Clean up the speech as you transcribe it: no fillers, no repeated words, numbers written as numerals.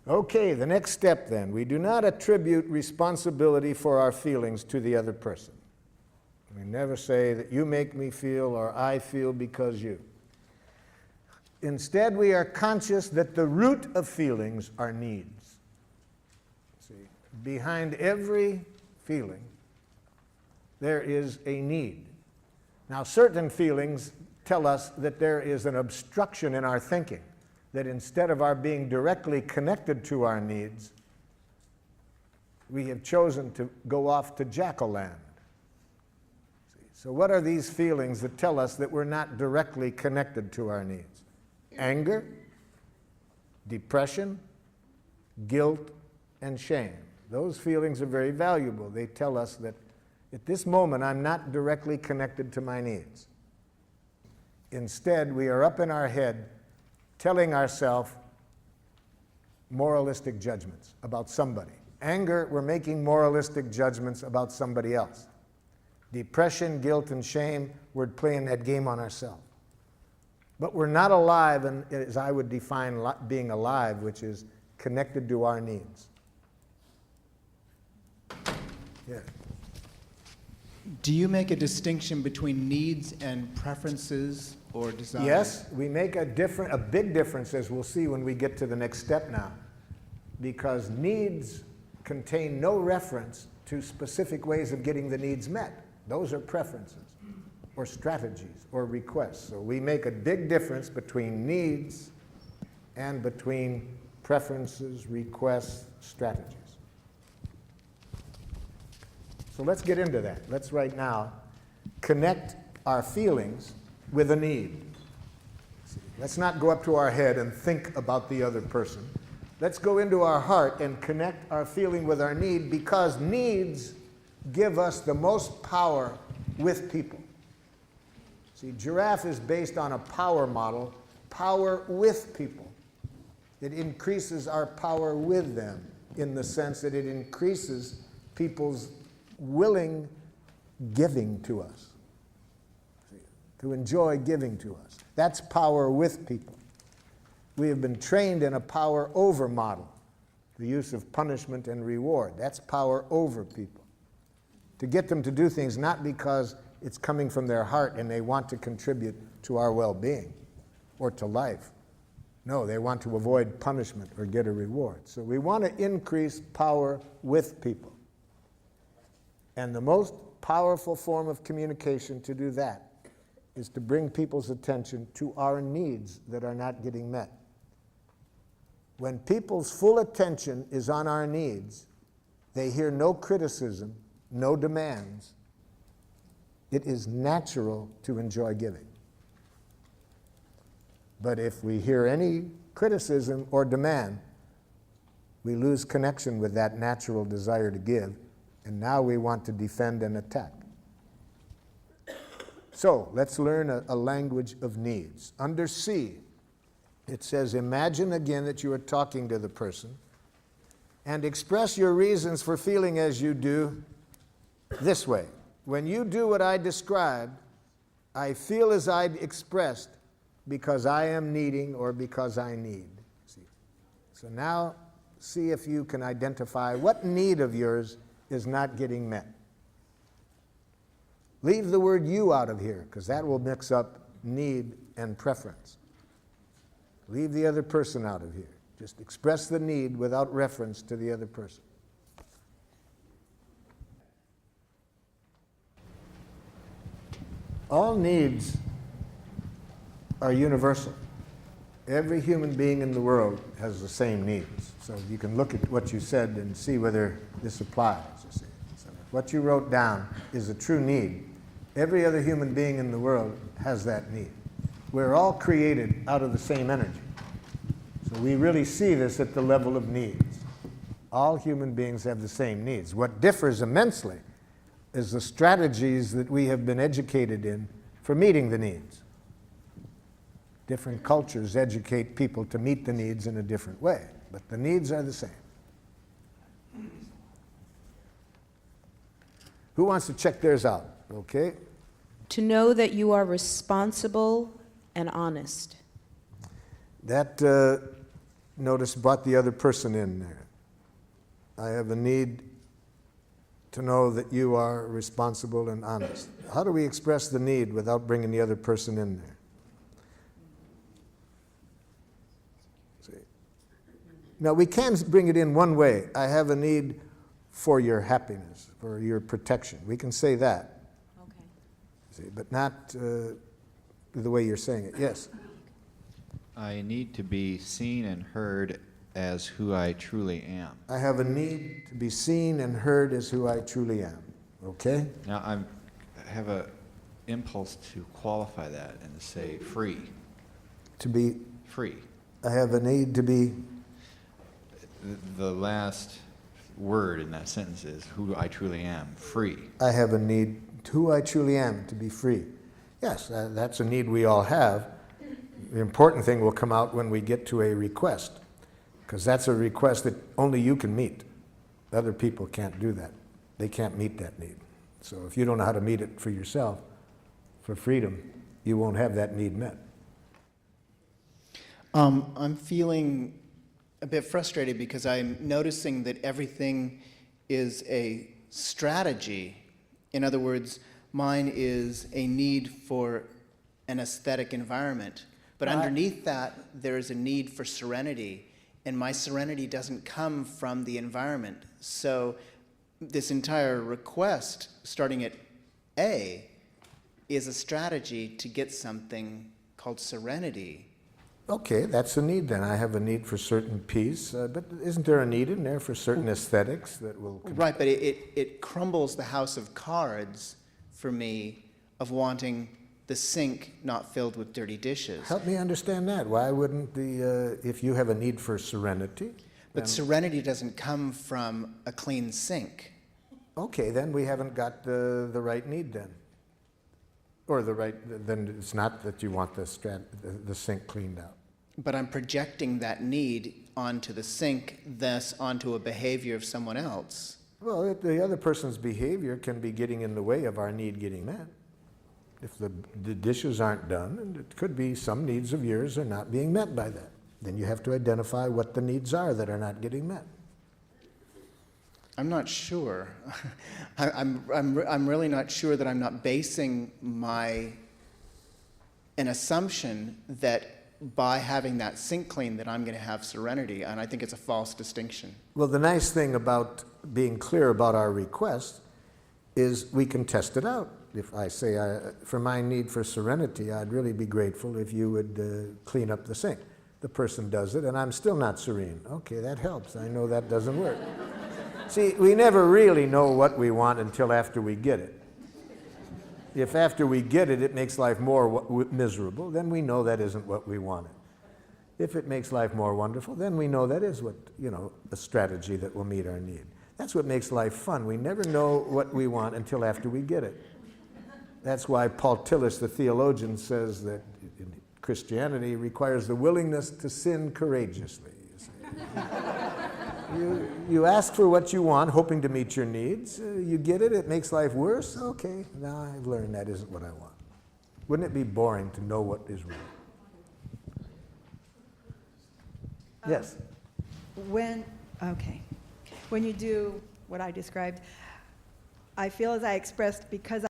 Okay, the next step then. We do not attribute responsibility for our feelings to the other person. We never say that you make me feel or I feel because you. Instead, we are conscious that the root of feelings are needs. See, behind every feeling, there is a need. Now, certain feelings tell us that there is an obstruction in our thinking, that instead of our being directly connected to our needs, we have chosen to go off to jackal-land. So what are these feelings that tell us that we're not directly connected to our needs? Anger, depression, guilt, and shame. Those feelings are very valuable. They tell us that at this moment I'm not directly connected to my needs. Instead, we are up in our head telling ourselves moralistic judgments about somebody. Anger, we're making moralistic judgments about somebody else. Depression, guilt, and shame, we're playing that game on ourselves. But we're not alive, and as I would define being alive, which is connected to our needs. Yeah. Do you make a distinction between needs and preferences or desires? Yes, we make a big difference, as we'll see when we get to the next step now, because needs contain no reference to specific ways of getting the needs met. Those are preferences or strategies or requests. So we make a big difference between needs and between preferences, requests, strategies. So let's get into that. Let's right now connect our feelings with a need. Let's not go up to our head and think about the other person. Let's go into our heart and connect our feeling with our need, because needs give us the most power with people. See, giraffe is based on a power model, power with people. It increases our power with them in the sense that it increases people's willing giving to us, to enjoy giving to us. That's power with people. We have been trained in a power over model, the use of punishment and reward. That's power over people. To get them to do things not because it's coming from their heart and they want to contribute to our well-being or to life. No, they want to avoid punishment or get a reward. So we want to increase power with people. And the most powerful form of communication to do that is to bring people's attention to our needs that are not getting met. When people's full attention is on our needs, they hear no criticism, no demands. It is natural to enjoy giving. But if we hear any criticism or demand, we lose connection with that natural desire to give, and now we want to defend and attack. So let's learn a language of needs. Under C, it says, imagine again that you are talking to the person and express your reasons for feeling as you do this way. When you do what I described, I feel as I expressed because I am needing or because I need. See? So now see if you can identify what need of yours is not getting met. Leave the word you out of here, because that will mix up need and preference. Leave the other person out of here. Just express the need without reference to the other person. All needs are universal. Every human being in the world has the same needs. So you can look at what you said and see whether this applies. You see. So if what you wrote down is a true need, every other human being in the world has that need. We're all created out of the same energy. So we really see this at the level of needs. All human beings have the same needs. What differs immensely is the strategies that we have been educated in for meeting the needs. Different cultures educate people to meet the needs in a different way, but the needs are the same. Who wants to check theirs out? Okay. To know that you are responsible and honest. That notice, brought the other person in there. I have a need to know that you are responsible and honest. How do we express the need without bringing the other person in there? See? Now, we can bring it in one way. I have a need for your happiness, for your protection. We can say that. Okay. See, but not the way you're saying it. Yes? I need to be seen and heard as who I truly am. I have a need to be seen and heard as who I truly am. Okay? Now, I have a impulse to qualify that and to say free. To be, Free. I have a need to be, The last word in that sentence is who I truly am. Free. I have a need, who I truly am, to be free. Yes, that's a need we all have. The important thing will come out when we get to a request, because that's a request that only you can meet. Other people can't do that. They can't meet that need. So if you don't know how to meet it for yourself, for freedom, you won't have that need met. I'm feeling a bit frustrated because I'm noticing that everything is a strategy. In other words, mine is a need for an aesthetic environment. But underneath that, there's a need for serenity. And my serenity doesn't come from the environment. So this entire request, starting at A, is a strategy to get something called serenity. Okay, that's a need then. I have a need for certain peace, but isn't there a need in there for certain aesthetics that will... Right, but it crumbles the house of cards for me of wanting the sink not filled with dirty dishes. Help me understand that. Why wouldn't if you have a need for serenity... But serenity doesn't come from a clean sink. Okay, then we haven't got the right need then. Or then it's not that you want the sink cleaned out. But I'm projecting that need onto the sink, thus onto a behavior of someone else. Well, the other person's behavior can be getting in the way of our need getting met. If the dishes aren't done, and it could be some needs of yours are not being met by that. Then you have to identify what the needs are that are not getting met. I'm not sure. I'm really not sure that I'm not basing an assumption that by having that sink clean that I'm going to have serenity, and I think it's a false distinction. Well, the nice thing about being clear about our request is we can test it out. If I say, for my need for serenity, I'd really be grateful if you would clean up the sink. The person does it, and I'm still not serene. Okay, that helps. I know that doesn't work. See, we never really know what we want until after we get it. If after we get it, it makes life more miserable, then we know that isn't what we wanted. If it makes life more wonderful, then we know that is what, a strategy that will meet our need. That's what makes life fun. We never know what we want until after we get it. That's why Paul Tillich, the theologian, says that Christianity requires the willingness to sin courageously. You ask for what you want, hoping to meet your needs. You get it, it makes life worse. Okay, now I've learned that isn't what I want. Wouldn't it be boring to know what is wrong? Yes? When you do what I described, I feel as I expressed, because